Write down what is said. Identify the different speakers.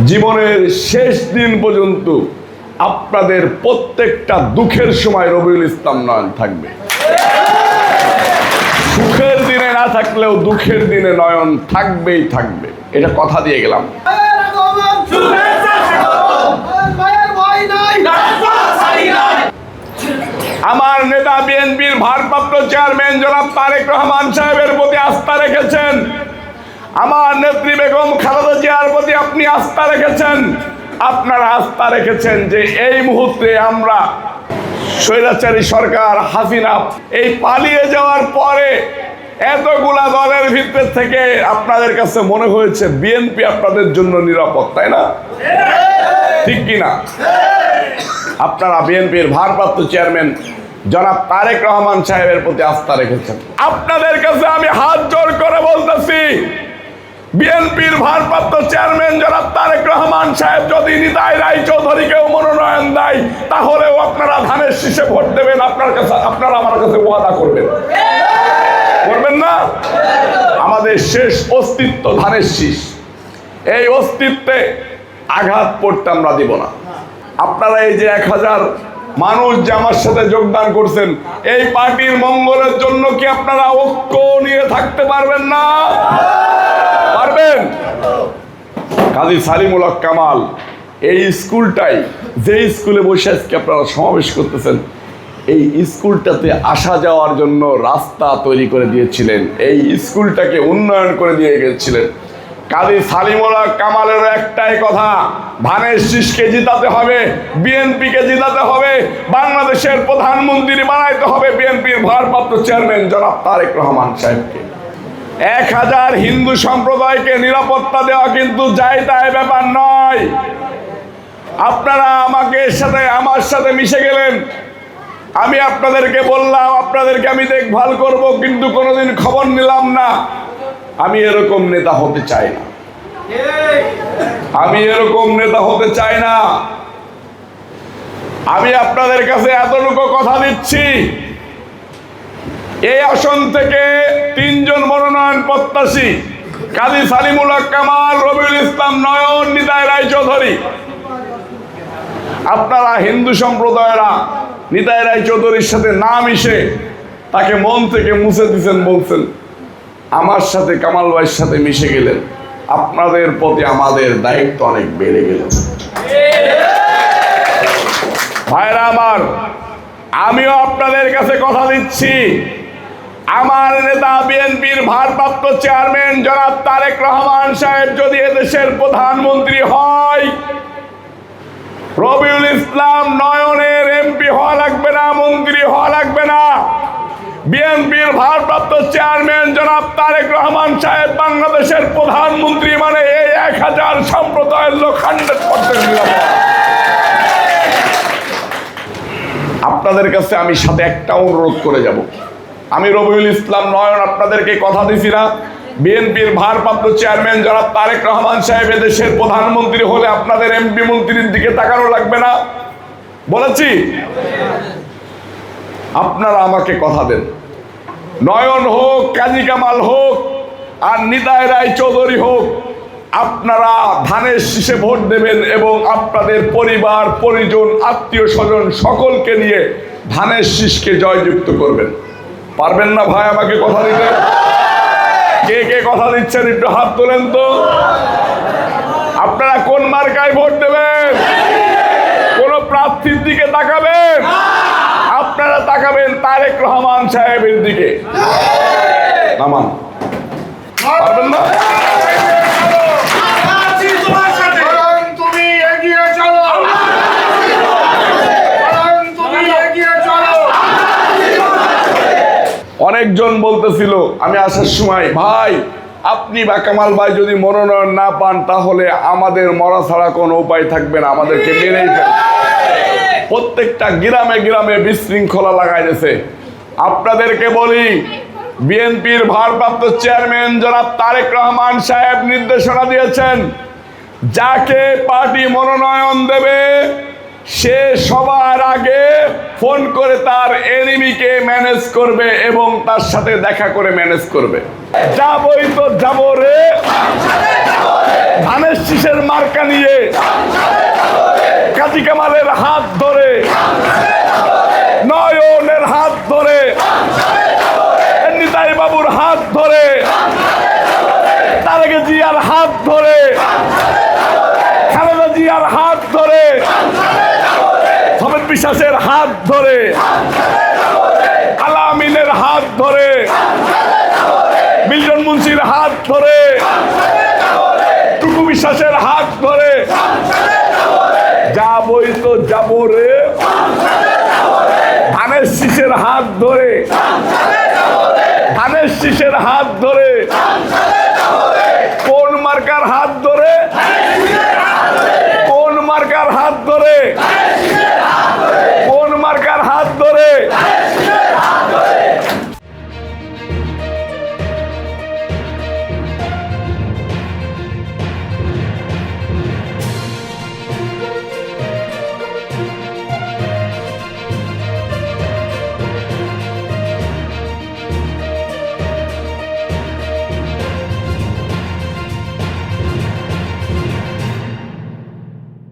Speaker 1: জীবনের শেষ দিন পর্যন্ত আপনাদের প্রত্যেকটা দুঃখের সময় রবিউল ইসলাম নয়ন থাকবে। সুখের দিনে না থাকলেও দুঃখের দিনে নয়ন থাকবেই থাকবে, এটা কথা দিয়ে গেলাম। আমার নেতা বিএনপির ভারপ্রাপ্ত চেয়ারম্যান জনাব তারেক রহমান সাহেবের প্রতি আস্থা রেখেছেন, আমার নেত্রী বেগম খালেদা জিয়ার প্রতি আপনি আস্থা রেখেছেন। আপনারা আস্থা রেখেছেন যে এই মুহূর্তে আমরা স্বৈরাচারী সরকার হাসিনা এই পালিয়ে যাওয়ার পরে এতগুলা দলের ভিতর থেকে আপনাদের কাছে মনে হয়েছে বিএনপি আপনাদের জন্য নিরাপদ, তাই না? ঠিক কিনা? আপনারা বিএনপির ভারপ্রাপ্ত চেয়ারম্যান জনাব তারেক রহমান সাহেবের প্রতি আস্থা রেখেছেন। আপনাদের কাছে আমি হাত জোড় করে বলতেছি, বিএনপির ভারপ্রাপ্ত চেয়ারম্যান জনাব তারেক রহমান সাহেব যদি নিতাই রায়চৌধুরীকেও মনোনয়ন দেয়, তাহলেও আপনারা ধানের শীষে ভোট দেবেন। আপনারা আমার কাছে ওয়াদা করবেন না? আমাদের শেষ অস্তিত্ব ধানের শীষ, এই অস্তিত্বে আঘাত পড়তে আমরা দিব না। আপনারা এই যে 1000 মানুষ যে আমার সাথে যোগদান করছেন, এই পার্টির মঙ্গলের জন্য কি আপনারা ঐক্য নিয়ে থাকতে পারবেন না? পারবেন? কাজী সালিমুল হক কামাল এই স্কুলটাই, যে স্কুলে বসে আজকে আপনারা সমাবেশ করতেছেন, এই স্কুলটাতে আসা যাওয়ার জন্য রাস্তা তৈরি করে দিয়েছিলেন, এই স্কুলটাকে উন্নয়ন করে দিয়ে গেছিলেন। কাজী সালিমুল হক কামালের একটাই কথা, ধানের শীষকে জিতাতে হবে, বিএনপিকে জিতাতে হবে, বাংলাদেশের প্রধানমন্ত্রী বানাইতে হবে বিএনপির ভারপ্রাপ্ত চেয়ারম্যান জনাব তারেক রহমান সাহেবকে। 1000 হিন্দু সম্প্রদায়কে নিরাপত্তা দেওয়া কিন্তু যাই তাই ব্যাপার নয়। আপনারা আমার সাথে মিশে গেলেন, আমি আপনাদেরকে বললাম আপনাদেরকে আমি দেখভাল করব, কিন্তু কোনোদিন খবর নিলাম না। আমি এরকম নেতা হতে চাই না, আমি এরকম নেতা হতে চাই না। আমি আপনাদের কাছে এতটুকু কথা দিচ্ছি, এই আসন থেকে 3 জন মনোনয়ন প্রত্যাশী, কাজী সালিমুল হক কামাল, রবিউল ইসলাম নয়ন, নিতাই রায়চৌধুরী। আপনারা হিন্দু সম্প্রদায়েরা নিতাই রায়চৌধুরীর সাথে না মিশে তাকে মন থেকে মুছে দিচ্ছেন, বলছেন আমার সাথে কামাল ভাইয়ের সাথে মিশে গেলেন, আপনাদের প্রতি আমাদের দায়িত্ব অনেক বেড়ে গেল। ভাইরা আমার, আমিও আপনাদের কাছে কথা দিচ্ছি, আমার নেতা বিএনপির ভারপ্রাপ্ত চেয়ারম্যান জনাব তারেক রহমান সাহেব যদি এদেশের প্রধানমন্ত্রী হয়, রবিউল ইসলাম নয়নের এমপি হওয়া লাগবে না, মন্ত্রী হওয়া লাগবে না। বিএনপির ভারপ্রাপ্ত চেয়ারম্যান জনাব তারেক রহমান সাহেব বাংলাদেশের প্রধানমন্ত্রী, মানে এই 1000 সম্প্রদায়ের লোক 100% নিরাপদ। আপনাদের কাছে আমি সাথে একটা অনুরোধ করে যাব, আমি রবিউল ইসলাম নয়ন আপনাদেরকে কথা দিছি না, বিএনপির ভারপ্রাপ্ত চেয়ারম্যান জনাব তারেক রহমান সাহেব দেশের প্রধানমন্ত্রী হলে আপনাদের এমপি মন্ত্রীর দিকে তাকানো লাগবে না বলেছি? আপনারা আমাকে কথা দেন, নয়ন হোক, কাজী কামাল হোক, আর নিতাই রায়চৌধুরী হোক, আপনারা ধানের শীষে ভোট দেবেন এবং আপনাদের পরিবার পরিজন আত্মীয় স্বজন সকলকে নিয়ে ধানের শীষকে জয়যুক্ত করবেন। পারবেন না ভাই আমাকে কথা দিতে? কে কে কথা দিচ্ছেন একটু হাত তোলেন তো। আপনারা কোন মার্কায় ভোট দেবেন? কোন প্রার্থীর দিকে তাকাবেন? আপনারা তাকাবেন তারেক রহমান সাহেবের দিকে। নামান, পারবেন না? অনেকজন বলতেছিল আমি আসার সময়, ভাই আপনি বা কামাল ভাই যদি মনোনয়ন না পান তাহলে আমাদের মরা ছাড়া কোনো উপায় থাকবে না, আমাদেরকে মেরেই ফেলবে। প্রত্যেকটা গ্রামে গ্রামে বিশৃঙ্খলা লাগাইতেছে। আপনাদেরকে বলি, বিএনপির ভারপ্রাপ্ত চেয়ারম্যান জনাব তারেক রহমান সাহেব নির্দেশনা দিয়েছেন, যাকে পার্টি মনোনয়ন দেবে সে সবার আগে ফোন করে তার এনিমিকে ম্যানেজ করবে এবং তার সাথে দেখা করে ম্যানেজ করবে। যাবই তো যাবো রে, ধানের শীষের মার্কা নিয়ে কাজী কামালের হাত ধরে, নয়নের হাত ধরে, নিতাই বাবুর হাত ধরে, তারেক জিয়ার হাত ধরে, খালেদা জিয়ার হাত ধরে, সমেত বিশ্বাসের হাত ধরে, আলামিনের হাত ধরে, মিল্টন মুন্সির হাত ধরে, টুকু বিশ্বাসের হাত ধরে যাবই তো যাবো রে, ধানের শীষের হাত ধরে, ধানের শীষের হাত ধরে, কোন মার্কার হাত ধরে, কোন মার্কার হাত ধরে